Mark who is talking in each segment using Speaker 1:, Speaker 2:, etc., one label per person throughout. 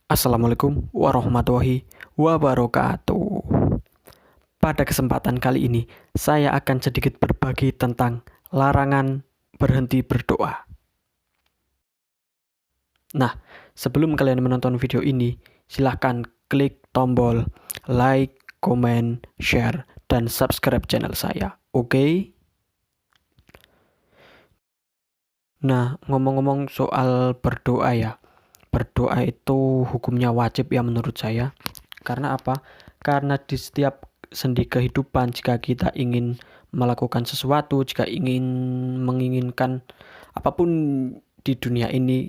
Speaker 1: Assalamualaikum warahmatullahi wabarakatuh. Pada kesempatan kali ini, saya akan sedikit berbagi tentang larangan berhenti berdoa. Nah, sebelum kalian menonton video ini, silahkan klik tombol like, comment, share, dan subscribe channel saya. Oke? Nah, ngomong-ngomong soal berdoa ya. Berdoa itu hukumnya wajib ya menurut saya. Karena apa? Karena di setiap sendi kehidupan, jika kita ingin melakukan sesuatu, jika ingin menginginkan apapun di dunia ini,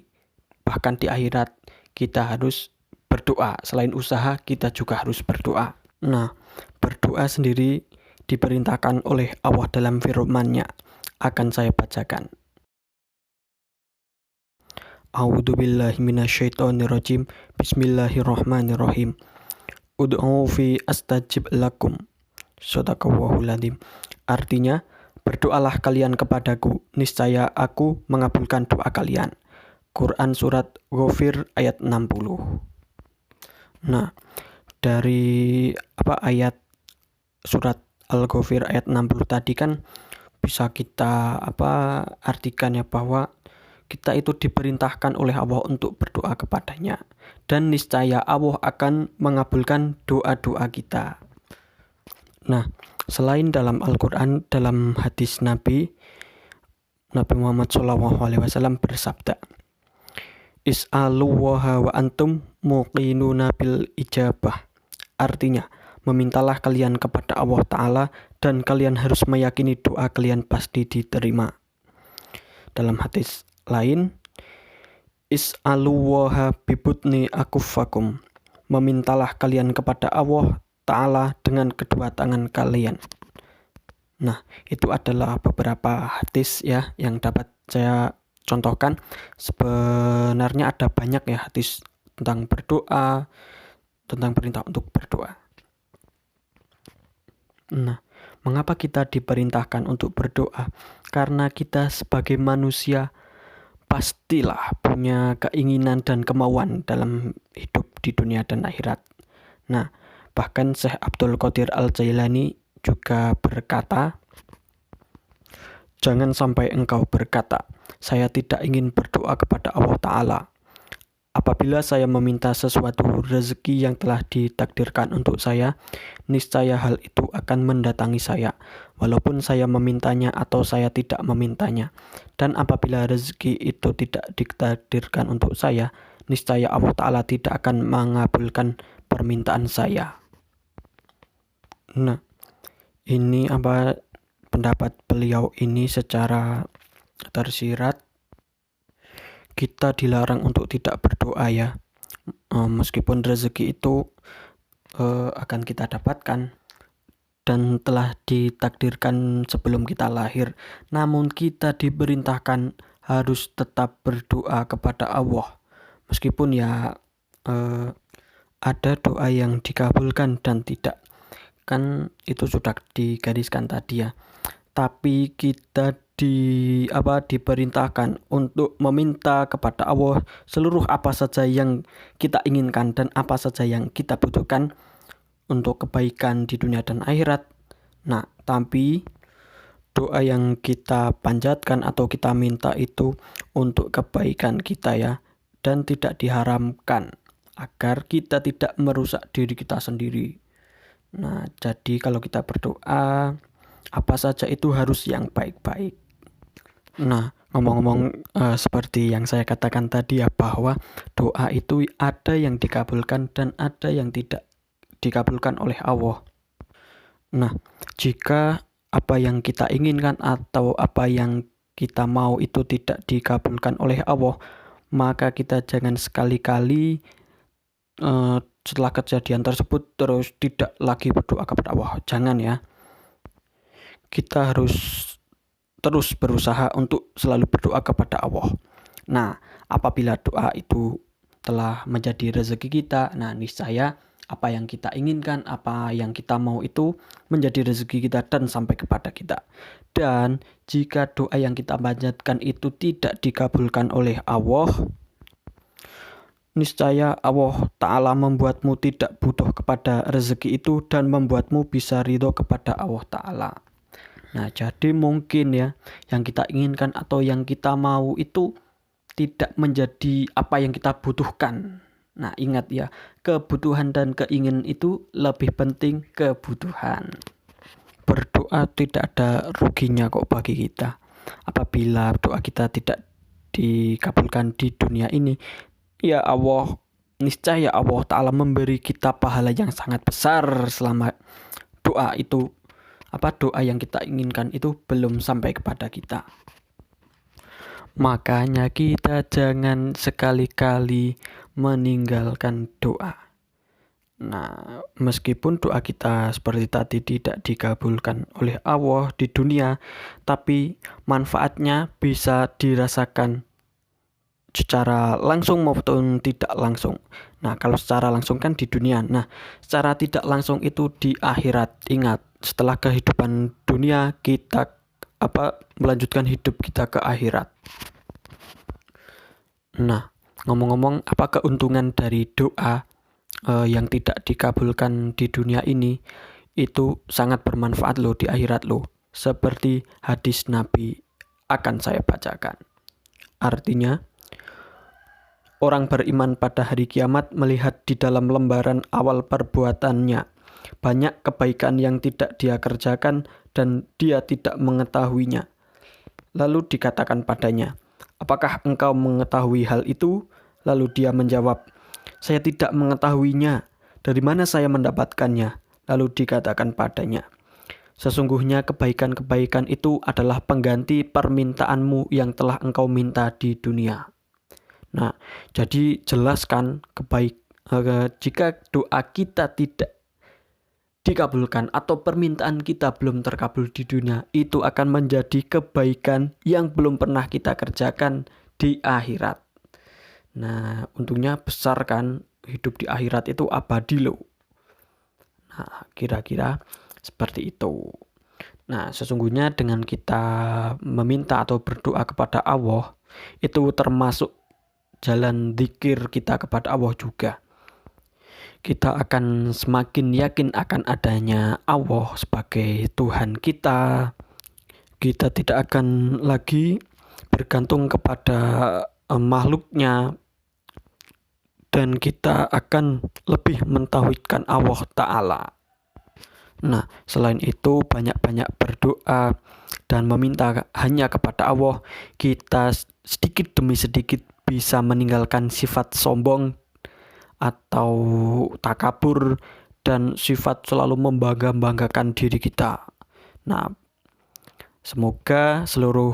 Speaker 1: bahkan di akhirat, kita harus berdoa. Selain usaha, kita juga harus berdoa. Nah, berdoa sendiri diperintahkan oleh Allah dalam firman-Nya. Akan saya bacakan. A'udzubillahi minasyaitonirrajim. Bismillahirrahmanirrahim. Ud'u fi astajib lakum. Shadaqallahul adzim. Artinya, berdoalah kalian kepadaku, niscaya aku mengabulkan doa kalian. Quran surat Ghafir ayat 60. Nah, dari ayat surat Al-Ghafir ayat 60 tadi kan bisa kita artikan ya, bahwa kita itu diperintahkan oleh Allah untuk berdoa kepadanya, dan niscaya Allah akan mengabulkan doa-doa kita. Nah, selain dalam Al-Quran, dalam hadis Nabi Muhammad SAW bersabda, Is'aluwaha wa antum muqinuna bil ijabah. Artinya, memintalah kalian kepada Allah Ta'ala dan kalian harus meyakini doa kalian pasti diterima. Dalam hadis lain, Is'aluwaha bibutni akufakum. Memintalah kalian kepada Allah Ta'ala dengan kedua tangan kalian. Nah, itu adalah beberapa hadis ya yang dapat saya contohkan. Sebenarnya ada banyak ya hadis tentang berdoa, tentang perintah untuk berdoa. Nah, mengapa kita diperintahkan untuk berdoa? Karena kita sebagai manusia pastilah punya keinginan dan kemauan dalam hidup di dunia dan akhirat. Nah, bahkan Syekh Abdul Qadir Al-Jailani juga berkata, jangan sampai engkau berkata, saya tidak ingin berdoa kepada Allah Ta'ala. Apabila saya meminta sesuatu rezeki yang telah ditakdirkan untuk saya, niscaya hal itu akan mendatangi saya, walaupun saya memintanya atau saya tidak memintanya. Dan apabila rezeki itu tidak ditakdirkan untuk saya, niscaya Allah Ta'ala tidak akan mengabulkan permintaan saya. Nah, ini pendapat beliau ini secara tersirat. Kita dilarang untuk tidak berdoa ya, meskipun rezeki itu akan kita dapatkan dan telah ditakdirkan sebelum kita lahir, namun kita diperintahkan harus tetap berdoa kepada Allah, meskipun ya ada doa yang dikabulkan dan tidak, kan itu sudah digariskan tadi ya. Tapi kita diperintahkan untuk meminta kepada Allah seluruh apa saja yang kita inginkan dan apa saja yang kita butuhkan untuk kebaikan di dunia dan akhirat. Nah, tapi doa yang kita panjatkan atau kita minta itu untuk kebaikan kita ya, dan tidak diharamkan agar kita tidak merusak diri kita sendiri. Nah, jadi kalau kita berdoa, apa saja itu harus yang baik-baik. Nah, ngomong-ngomong seperti yang saya katakan tadi ya, bahwa doa itu ada yang dikabulkan dan ada yang tidak dikabulkan oleh Allah. Nah, jika apa yang kita inginkan atau apa yang kita mau itu tidak dikabulkan oleh Allah, maka kita jangan sekali-kali setelah kejadian tersebut terus tidak lagi berdoa kepada Allah. Jangan ya. Kita harus terus berusaha untuk selalu berdoa kepada Allah. Nah, apabila doa itu telah menjadi rezeki kita, nah niscaya apa yang kita inginkan, apa yang kita mau itu menjadi rezeki kita dan sampai kepada kita. Dan jika doa yang kita panjatkan itu tidak dikabulkan oleh Allah, niscaya Allah Ta'ala membuatmu tidak butuh kepada rezeki itu dan membuatmu bisa ridho kepada Allah Ta'ala. Nah, jadi mungkin ya, yang kita inginkan atau yang kita mau itu tidak menjadi apa yang kita butuhkan. Nah, ingat ya, kebutuhan dan keinginan itu lebih penting kebutuhan. Berdoa tidak ada ruginya kok bagi kita. Apabila doa kita tidak dikabulkan di dunia ini, ya niscaya Allah Ta'ala memberi kita pahala yang sangat besar selama doa yang kita inginkan itu belum sampai kepada kita. Makanya kita jangan sekali-kali meninggalkan doa. Nah, meskipun doa kita seperti tadi tidak dikabulkan oleh Allah di dunia, tapi manfaatnya bisa dirasakan secara langsung maupun tidak langsung. Nah, kalau secara langsung kan di dunia. Nah, secara tidak langsung itu di akhirat. Ingat, setelah kehidupan dunia kita melanjutkan hidup kita ke akhirat. Nah, ngomong-ngomong, apa keuntungan dari doa yang tidak dikabulkan di dunia ini? Itu sangat bermanfaat loh di akhirat loh. Seperti hadis Nabi akan saya bacakan. Artinya, orang beriman pada hari kiamat melihat di dalam lembaran awal perbuatannya banyak kebaikan yang tidak dia kerjakan dan dia tidak mengetahuinya. Lalu dikatakan padanya, "Apakah engkau mengetahui hal itu?" Lalu dia menjawab, "Saya tidak mengetahuinya. Dari mana saya mendapatkannya?" Lalu dikatakan padanya, "Sesungguhnya kebaikan-kebaikan itu adalah pengganti permintaanmu yang telah engkau minta di dunia." Nah, jadi jelaskan jika doa kita tidak dikabulkan atau permintaan kita belum terkabul di dunia, itu akan menjadi kebaikan yang belum pernah kita kerjakan di akhirat. Nah, untungnya besar kan, hidup di akhirat itu abadi loh. Nah, kira-kira seperti itu. Nah, sesungguhnya dengan kita meminta atau berdoa kepada Allah, itu termasuk jalan zikir kita kepada Allah juga. Kita akan semakin yakin akan adanya Allah sebagai Tuhan kita. Kita tidak akan lagi bergantung kepada makhluknya, dan kita akan lebih mentauhidkan Allah Ta'ala. Nah, selain itu banyak-banyak berdoa dan meminta hanya kepada Allah, kita sedikit demi sedikit bisa meninggalkan sifat sombong atau takabur dan sifat selalu membangga-banggakan diri kita. Nah, semoga seluruh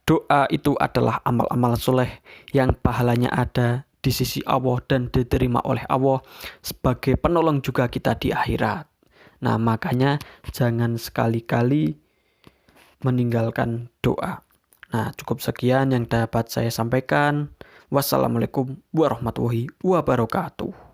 Speaker 1: doa itu adalah amal-amal soleh yang pahalanya ada di sisi Allah dan diterima oleh Allah sebagai penolong juga kita di akhirat. Nah, makanya jangan sekali-kali meninggalkan doa. Nah, cukup sekian yang dapat saya sampaikan. Wassalamualaikum warahmatullahi wabarakatuh.